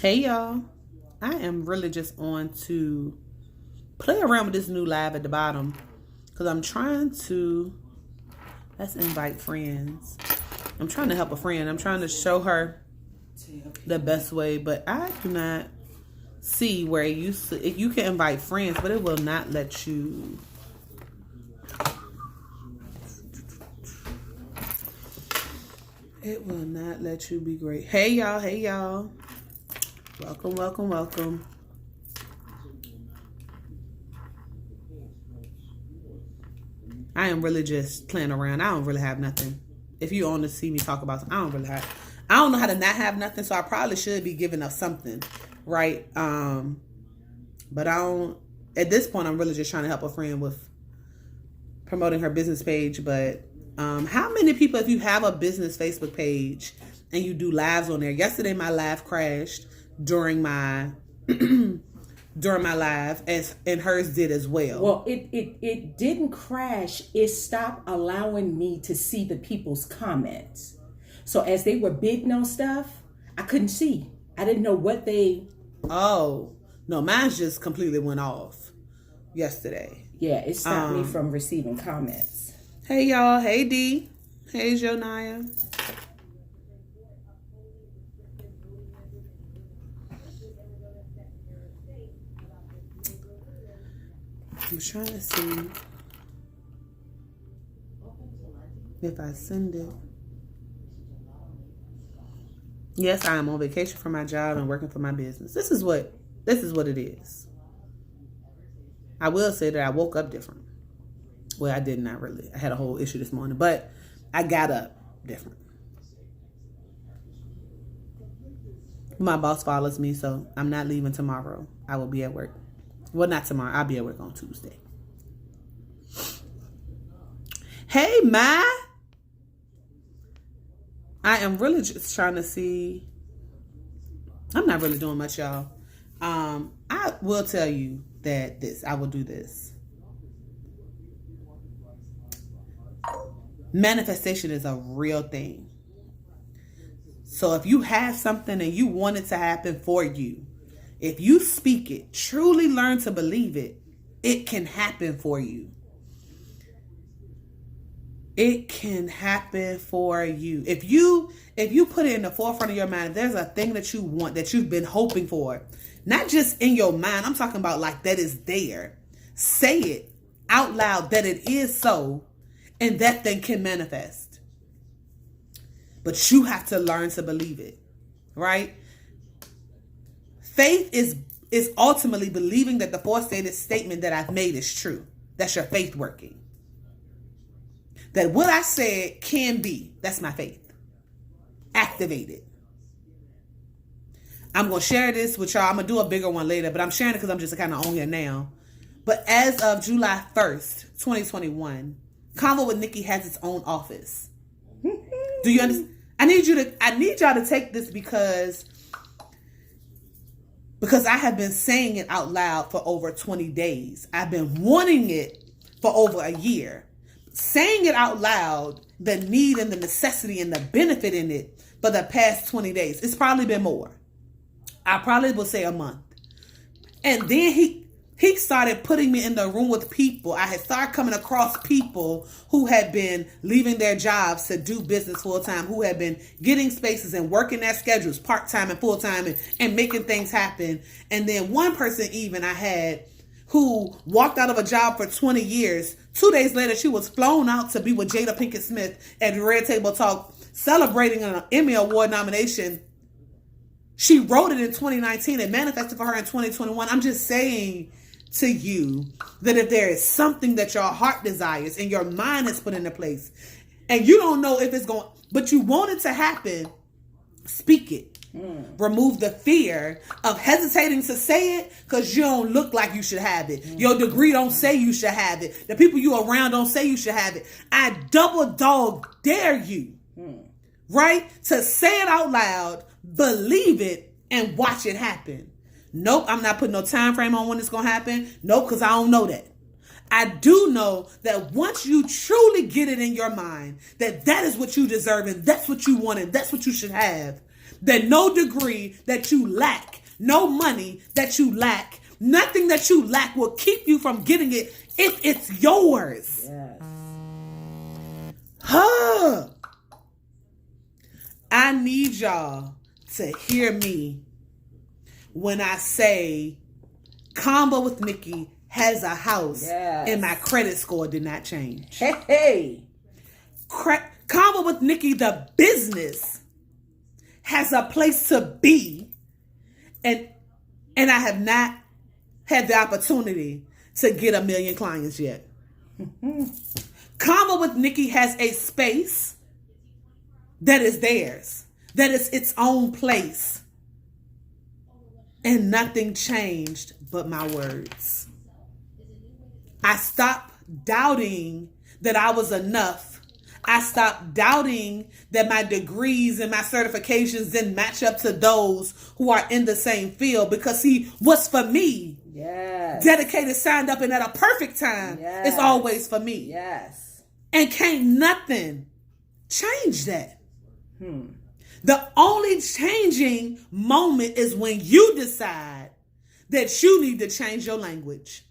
Hey y'all, I am really just on to play around with this new live at the bottom because I'm trying to, let's invite friends. I'm trying to help a friend. I'm trying to show her the best way, but I do not see where it used to, you can invite friends, but it will not let you. It will not let you be great. Hey y'all. Welcome. I am really just playing around. I don't really have nothing. If you want to see me talk about something, I don't know how to not have nothing, so I probably should be giving up something, right? But I don't, at this point, I'm really just trying to help a friend with promoting her business page. But how many people, if you have a business Facebook page and you do lives on there? Yesterday, my live crashed during my live, and hers did as well. Well, it didn't crash. It stopped allowing me to see the people's comments. So as they were bidding on stuff, I couldn't see. I didn't know what they... Oh, no, mine just completely went off yesterday. Yeah, it stopped me from receiving comments. Hey, y'all. Hey, D. Hey, Jonaya. I'm trying to see if I send it. Yes, I am on vacation from my job and working for my business. This is what it is. I will say that I woke up different. Well, I did not really. I had a whole issue this morning, but I got up different. My boss follows me, so I'm not leaving tomorrow. I will be at work. Well, not tomorrow. I'll be at work on Tuesday. Hey, Ma. I am really just trying to see. I'm not really doing much, y'all. I will tell you that I will do this. Manifestation is a real thing. So if you have something and you want it to happen for you, if you speak it, truly learn to believe it, it can happen for you. It can happen for you. If you put it in the forefront of your mind, if there's a thing that you want, that you've been hoping for, not just in your mind, I'm talking about like that is there. Say it out loud that it is so, and that thing can manifest. But you have to learn to believe it, right? Faith is ultimately believing that the four-stated statement that I've made is true. That's your faith working. That what I said can be. That's my faith. Activated. I'm going to share this with y'all. I'm going to do a bigger one later, but I'm sharing it because I'm just kind of on here now. But as of July 1st, 2021, Convo with Nikki has its own office. Do you understand? I need y'all to take this because I have been saying it out loud for over 20 days. I've been wanting it for over a year. Saying it out loud, the need and the necessity and the benefit in it for the past 20 days. It's probably been more. I probably will say a month. And then he started putting me in the room with people. I had started coming across people who had been leaving their jobs to do business full time, who had been getting spaces and working their schedules part time and full time and making things happen. And then one person even I had who walked out of a job for 20 years. 2 days later, she was flown out to be with Jada Pinkett Smith at Red Table Talk, celebrating an Emmy Award nomination. She wrote it in 2019 and manifested for her in 2021. I'm just saying to you that if there is something that your heart desires and your mind is put into place, and you don't know if it's going, but you want it to happen, speak it. Remove the fear of hesitating to say it because you don't look like you should have it. Your degree don't say you should have it. The people you around don't say you should have it. I double dog dare you, right? To say it out loud, believe it, and watch it happen. Nope, I'm not putting no time frame on when it's going to happen. Nope, because I don't know that. I do know that once you truly get it in your mind that that is what you deserve and that's what you want and that's what you should have, that no degree that you lack, no money that you lack, nothing that you lack will keep you from getting it if it's yours. Yes. Huh. I need y'all to hear me when I say Combo with Nikki has a house and my credit score did not change. Hey. Combo with Nikki, the business, has a place to be, and I have not had the opportunity to get 1 million clients yet. Combo with Nikki has a space that is theirs, that is its own place, and nothing changed but my words. I stopped doubting that I was enough. I stopped doubting that my degrees and my certifications didn't match up to those who are in the same field. Because see, what's for me, dedicated, signed up, and at a perfect time, it's always for me. Yes. And can't nothing change that. The only changing moment is when you decide that you need to change your language.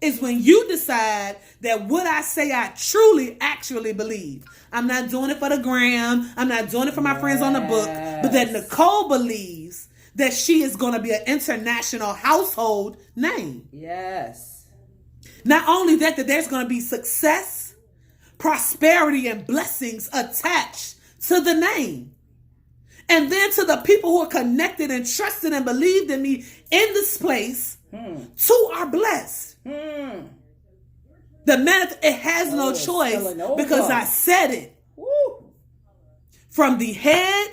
Is when you decide that what I say I truly, actually believe. I'm not doing it for the gram. I'm not doing it for my friends on the book. But that Nicole believes that she is going to be an international household name. Yes. Not only that there's going to be success, prosperity, and blessings attached to the name. And then to the people who are connected and trusted and believed in me in this place, too are blessed. The man, it has no choice because I said it. Woo. From the head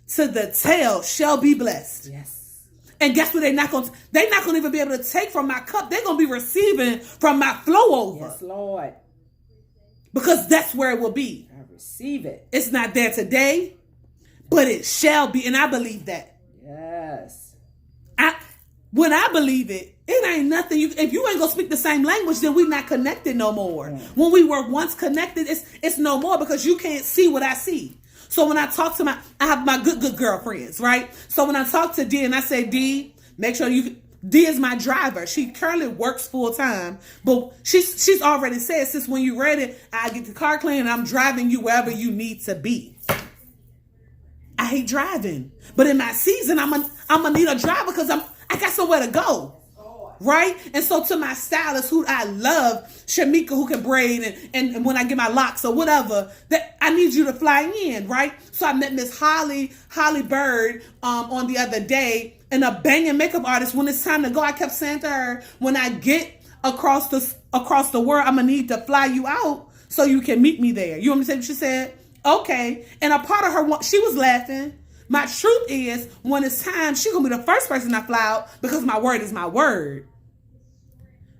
to the tail shall be blessed. Yes. And guess what? They're not going to even be able to take from my cup. They're going to be receiving from my flow over. Yes, Lord. Because that's where it will be. I receive it. It's not there today, but it shall be. And I believe that. Yes. When I believe it, it ain't nothing. If you ain't gonna speak the same language, then we not connected no more. When we were once connected, it's no more because you can't see what I see. So when I talk to I have my good girlfriends, right? So when I talk to D and I say, D, make sure D is my driver. She currently works full time, but she's already said, since when you're ready, I get the car clean and I'm driving you wherever you need to be. I hate driving, but in my season, I'm gonna need a driver because I got somewhere to go, right? And so to my stylist, who I love, Shamika, who can braid, and when I get my locks or whatever, that I need you to fly in, right? So I met Miss Holly Bird on the other day, and a banging makeup artist. When it's time to go, I kept saying to her, when I get across the world, I'm gonna need to fly you out so you can meet me there. You understand what she said? Okay. And a part of her, she was laughing. My truth is, when it's time, she's going to be the first person I fly out because my word is my word.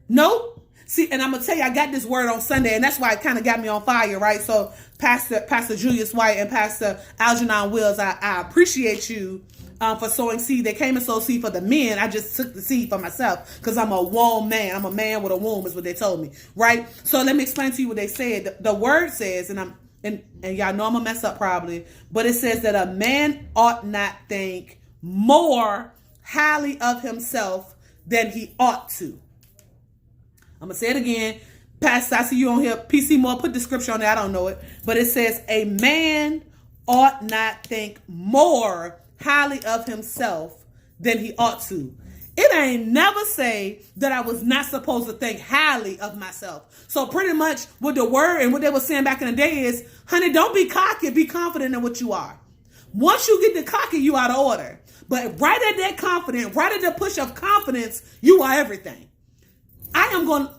Nope. See, and I'm going to tell you, I got this word on Sunday, and that's why it kind of got me on fire, right? So Pastor Julius White and Pastor Algernon Wills, I appreciate you for sowing seed. They came and sowed seed for the men. I just took the seed for myself because I'm a womb man. I'm a man with a womb is what they told me, right? So let me explain to you what they said. The word says, and y'all know I'm going to mess up probably, but it says that a man ought not think more highly of himself than he ought to. I'm going to say it again. Pastor, I see you on here. PC Moore, put the scripture on there. I don't know it. But it says, a man ought not think more highly of himself than he ought to. It ain't never say that I was not supposed to think highly of myself. So pretty much what the word and what they were saying back in the day is, honey, don't be cocky. Be confident in what you are. Once you get the cocky, you out of order. But right at that confidence, right at the push of confidence, you are everything.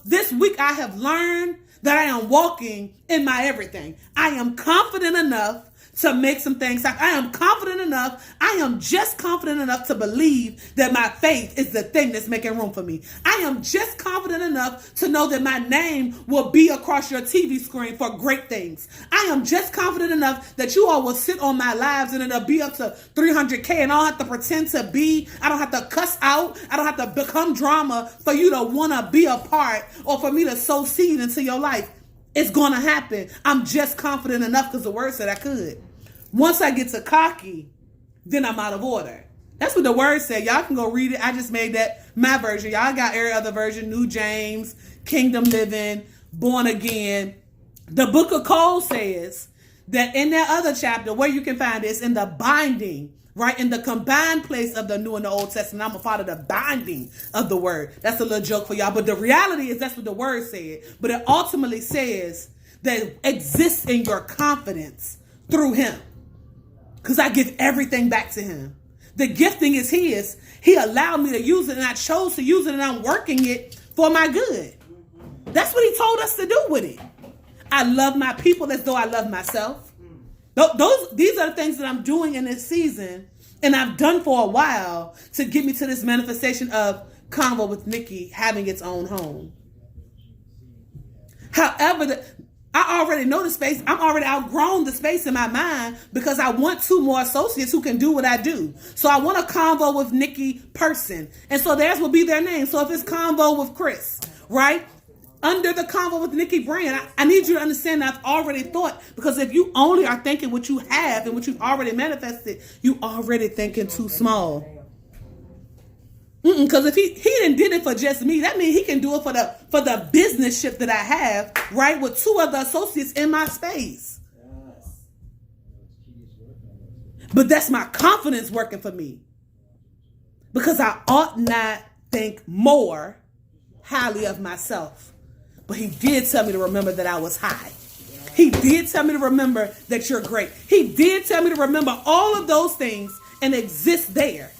This week I have learned that I am walking in my everything. I am confident enough to make some things happen. I am confident enough. I am just confident enough to believe that my faith is the thing that's making room for me. I am just confident enough to know that my name will be across your TV screen for great things. I am just confident enough that you all will sit on my lives and it'll be up to 300K and I don't have to pretend to be. I don't have to cuss out. I don't have to become drama for you to want to be a part or for me to sow seed into your life. It's going to happen. I'm just confident enough because the word said I could. Once I get to cocky, then I'm out of order. That's what the word said. Y'all can go read it. I just made that my version. Y'all got every other version. New James, Kingdom Living, Born Again. The book of Cole says that in that other chapter, where you can find this, in the binding, right? In the combined place of the New and the Old Testament, I'm going to follow the binding of the word. That's a little joke for y'all. But the reality is that's what the word said. But it ultimately says that it exists in your confidence through him. Because I give everything back to him. The gifting is his. He allowed me to use it, and I chose to use it, and I'm working it for my good. That's what he told us to do with it. I love my people as though I love myself. These are the things that I'm doing in this season, and I've done for a while to get me to this manifestation of Convo with Nikki having its own home. However, I already know the space. I'm already outgrown the space in my mind because I want 2 more associates who can do what I do. So I want a Convo with Nikki person. And so theirs will be their name. So if it's Convo with Chris, right? Under the Convo with Nikki brand, I need you to understand that I've already thought, because if you only are thinking what you have and what you've already manifested, you already thinking too small. Because if he didn't did it for just me, that means he can do it for the business ship that I have, right, with 2 other associates in my space. But that's my confidence working for me, because I ought not think more highly of myself. But he did tell me to remember that I was high. He did tell me to remember that you're great. He did tell me to remember all of those things and exist there.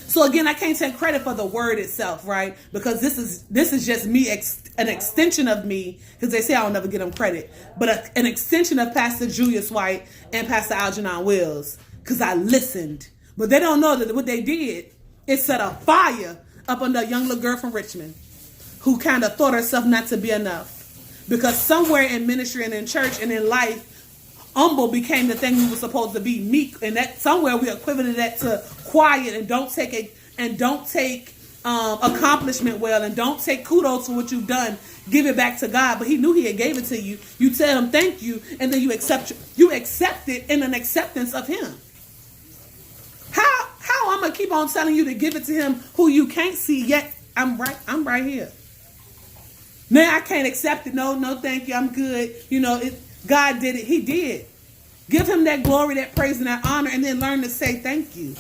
So again, I can't take credit for the word itself, right? Because this is just me, an extension of me, because they say I'll never get them credit, but an extension of Pastor Julius White and Pastor Algernon Wills, because I listened. But they don't know that what they did is set a fire up under a young little girl from Richmond who kind of thought herself not to be enough. Because somewhere in ministry and in church and in life, humble became the thing we were supposed to be, meek, and that somewhere we equivalent that to quiet and don't take accomplishment well, and don't take kudos for what you've done. Give it back to God. But he knew he had gave it to you. You tell him thank you, and then you accept it in an acceptance of him. How I'm gonna keep on telling you to give it to him who you can't see yet? I'm right here. Now I can't accept it. No, thank you. I'm good. God did it. He did. Give him that glory, that praise, and that honor, and then learn to say thank you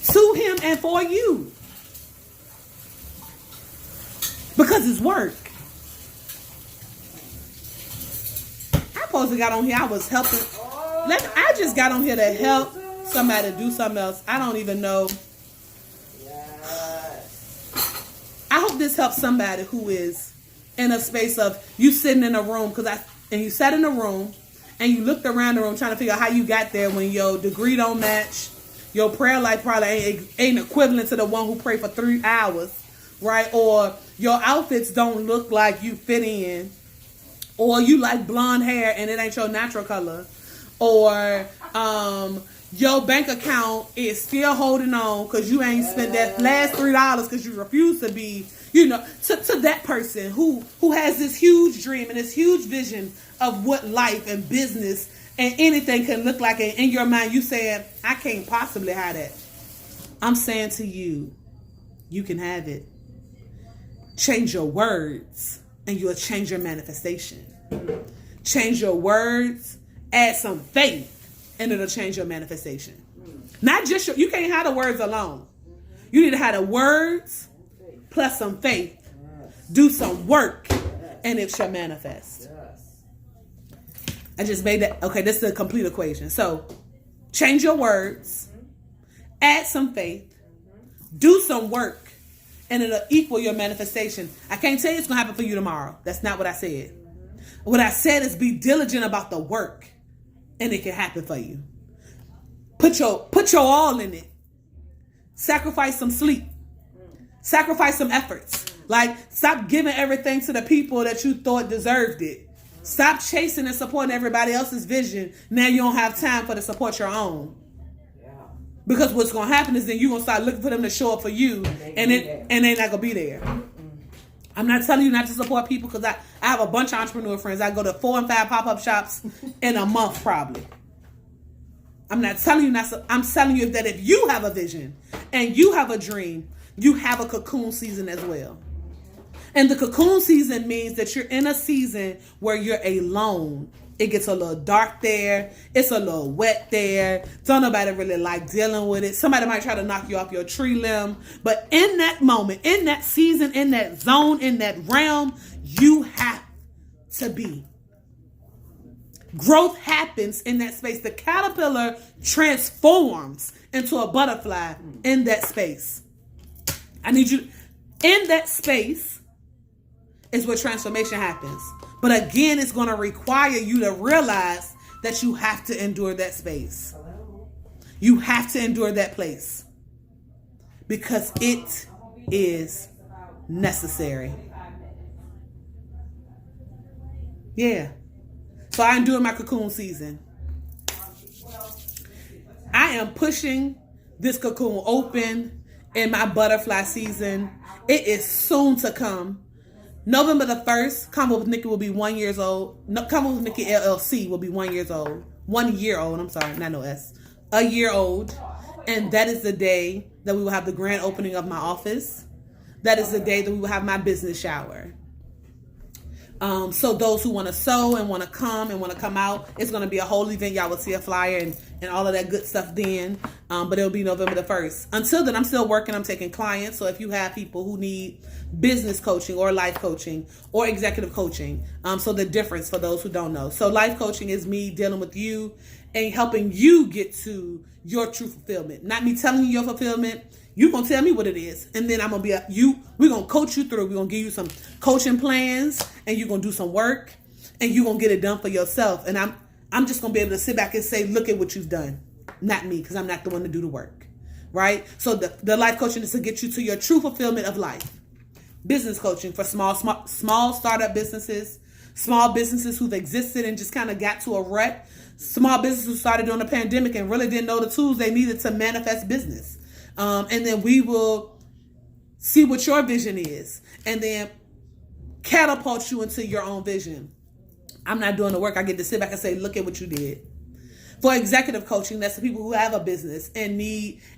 to him and for you. Because it's work. I supposed to got on here. I was helping. I just got on here to help somebody do something else. I don't even know. I hope this helps somebody who is in a space of you sitting in a room, and you sat in a room and you looked around the room trying to figure out how you got there when your degree don't match. Your prayer life probably ain't equivalent to the one who prayed for 3 hours, right? Or your outfits don't look like you fit in. Or you like blonde hair and it ain't your natural color. Or your bank account is still holding on because you ain't spent that last $3 because you refuse to be, to that person who has this huge dream and this huge vision of what life and business and anything can look like. And in your mind, you saying, I can't possibly have that. I'm saying to you, you can have it. Change your words and you'll change your manifestation. Change your words, add some faith, and it'll change your manifestation. Not just you can't have the words alone. You need to have the words plus some faith. Do some work, and it shall manifest. I just made that. Okay, this is a complete equation. So, change your words, add some faith, do some work, and it'll equal your manifestation. I can't tell you it's going to happen for you tomorrow. That's not what I said. What I said is be diligent about the work, and it can happen for you. Put your all in it. Sacrifice some sleep. Sacrifice some efforts. Like, stop giving everything to the people that you thought deserved it. Stop chasing and supporting everybody else's vision. Now you don't have time to support your own. Because what's going to happen is then you're going to start looking for them to show up for you, and they're not going to be there. I'm not telling you not to support people, because I have a bunch of entrepreneur friends. I go to 4 and 5 pop-up shops in a month probably. I'm not telling you not. I'm telling you that if you have a vision and you have a dream, you have a cocoon season as well. And the cocoon season means that you're in a season where you're alone. It gets a little dark there. It's a little wet there. Don't nobody really like dealing with it. Somebody might try to knock you off your tree limb. But in that moment, in that season, in that zone, in that realm, you have to be. Growth happens in that space. The caterpillar transforms into a butterfly in that space. I need you in that space is where transformation happens. But again, it's going to require you to realize that you have to endure that space. You have to endure that place because it is necessary. Yeah. So I endure my cocoon season. I am pushing this cocoon open in my butterfly season. It is soon to come. November the 1st, Convo with Nikki will be 1 year old. No, Convo with Nikki LLC will be 1 year old. 1 year old, I'm sorry, not no S. A year old. And that is the day that we will have the grand opening of my office. That is the day that we will have my business shower. So those who want to sew and want to come out, it's going to be a whole event. Y'all will see a flyer and all of that good stuff then. But it'll be November the 1st. Until then, I'm still working. I'm taking clients. So if you have people who need business coaching or life coaching or executive coaching, so the difference for those who don't know. So life coaching is me dealing with you and helping you get to your true fulfillment. Not me telling you your fulfillment. You gonna tell me what it is, and then I'm gonna be we're gonna coach you through. We're gonna give you some coaching plans, and you're gonna do some work, and you're gonna get it done for yourself. And I'm just gonna be able to sit back and say, look at what you've done. Not me, because I'm not the one to do the work. Right? So the life coaching is to get you to your true fulfillment of life. Business coaching for small startup businesses, small businesses who've existed and just kind of got to a rut. Small businesses who started during the pandemic and really didn't know the tools they needed to manifest business. And then we will see what your vision is and then catapult you into your own vision. I'm not doing the work. I get to sit back and say, look at what you did. For executive coaching, that's the people who have a business and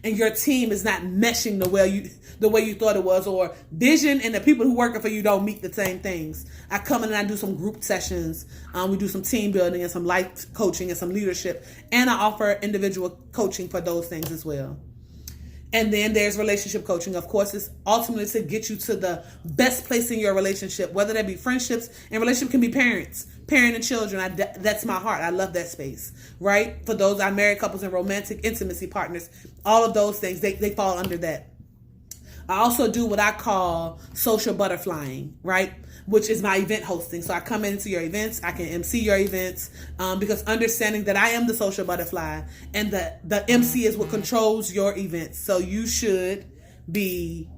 your team is not meshing the way you thought it was, or vision and the people who working for you don't meet the same things. I come in and I do some group sessions. We do some team building and some life coaching and some leadership. And I offer individual coaching for those things as well. And then there's relationship coaching. Of course, it's ultimately to get you to the best place in your relationship, whether that be friendships, and relationship can be parent and children. That's my heart. I love that space, right? For those are married couples and romantic intimacy partners, all of those things, they fall under that. I also do what I call social butterflying, right? Which is my event hosting. So I come into your events, I can MC your events, because understanding that I am the social butterfly and the MC is what controls your events. So you should be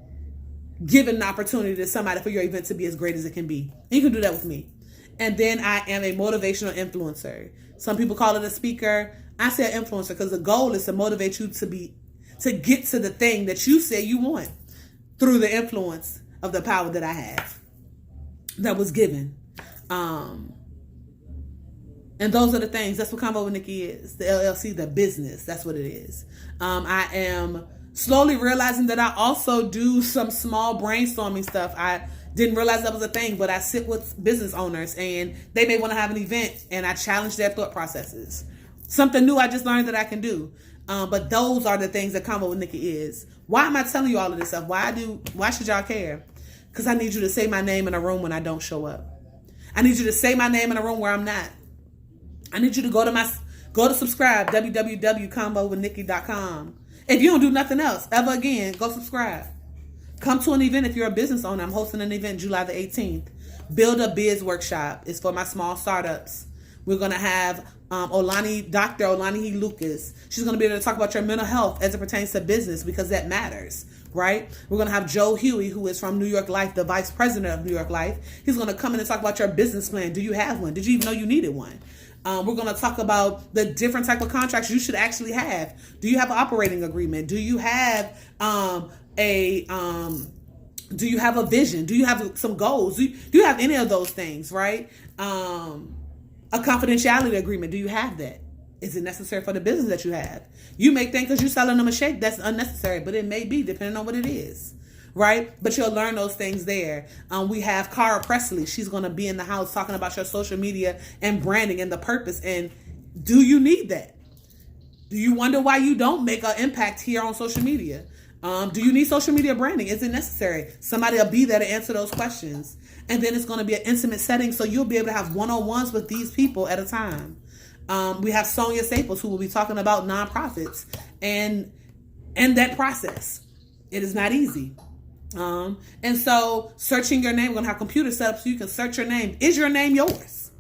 given an opportunity to somebody for your event to be as great as it can be. And you can do that with me. And then I am a motivational influencer. Some people call it a speaker. I say an influencer because the goal is to motivate you to get to the thing that you say you want through the influence of the power that I have. That was given. And those are the things. That's what Convo with Nikki is. The LLC, the business. That's what it is. I am slowly realizing that I also do some small brainstorming stuff. I didn't realize that was a thing, but I sit with business owners and they may want to have an event and I challenge their thought processes. Something new I just learned that I can do. But those are the things that Convo with Nikki is. Why am I telling you all of this stuff? Why should y'all care? Because I need you to say my name in a room when I don't show up. I need you to say my name in a room where I'm not. I need you to go to subscribe, www.convowithnikki.com. If you don't do nothing else ever again, go subscribe. Come to an event if you're a business owner. I'm hosting an event July the 18th. Build a Biz Workshop. It's for my small startups. We're going to have Dr. Olani Lucas. She's going to be able to talk about your mental health as it pertains to business because that matters, right? We're going to have Joe Huey, who is from New York Life, the vice president of New York Life. He's going to come in and talk about your business plan. Do you have one? Did you even know you needed one? We're going to talk about the different type of contracts you should actually have. Do you have an operating agreement? Do you have do you have a vision? Do you have some goals? Do you have any of those things, right? A confidentiality agreement. Do you have that? Is it necessary for the business that you have? You may think because you're selling them a shake that's unnecessary, but it may be, depending on what it is, right? But you'll learn those things there. We have Cara Presley. She's going to be in the house talking about your social media and branding and the purpose. And do you need that? Do you wonder why you don't make an impact here on social media? Do you need social media branding? Is it necessary? Somebody will be there to answer those questions. And then it's going to be an intimate setting, so you'll be able to have one-on-ones with these people at a time. We have Sonia Staples, who will be talking about nonprofits and that process. It is not easy. And so searching your name, we're going to have computers set up so you can search your name. Is your name yours?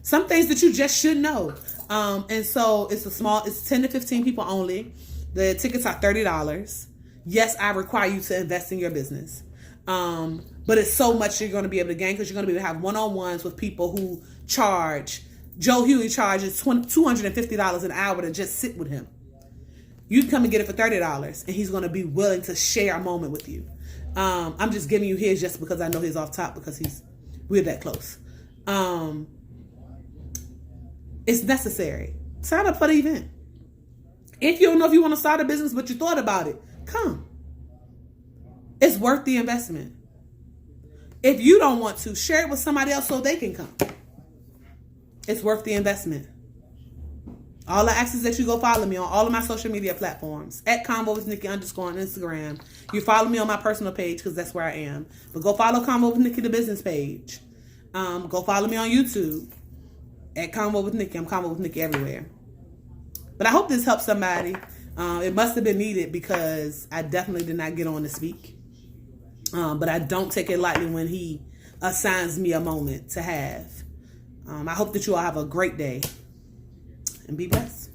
Some things that you just should know. And so it's 10 to 15 people only. The tickets are $30. Yes, I require you to invest in your business. But it's so much you're going to be able to gain because you're going to be able to have one-on-ones with people who charge. Joe Huey charges $250 an hour to just sit with him. You can come and get it for $30, and he's going to be willing to share a moment with you. I'm just giving you his just because I know he's off top because we're that close. It's necessary. Sign up for the event. If you don't know if you want to start a business, but you thought about it, come. It's worth the investment. If you don't want to, share it with somebody else so they can come. It's worth the investment. All I ask is that you go follow me on all of my social media platforms at Convo with Nikki _ on Instagram. You follow me on my personal page because that's where I am. But go follow Convo with Nikki, the business page. Go follow me on YouTube at Convo with Nikki. I'm Convo with Nikki everywhere. But I hope this helps somebody. It must have been needed because I definitely did not get on to speak. But I don't take it lightly when he assigns me a moment to have. I hope that you all have a great day and be blessed.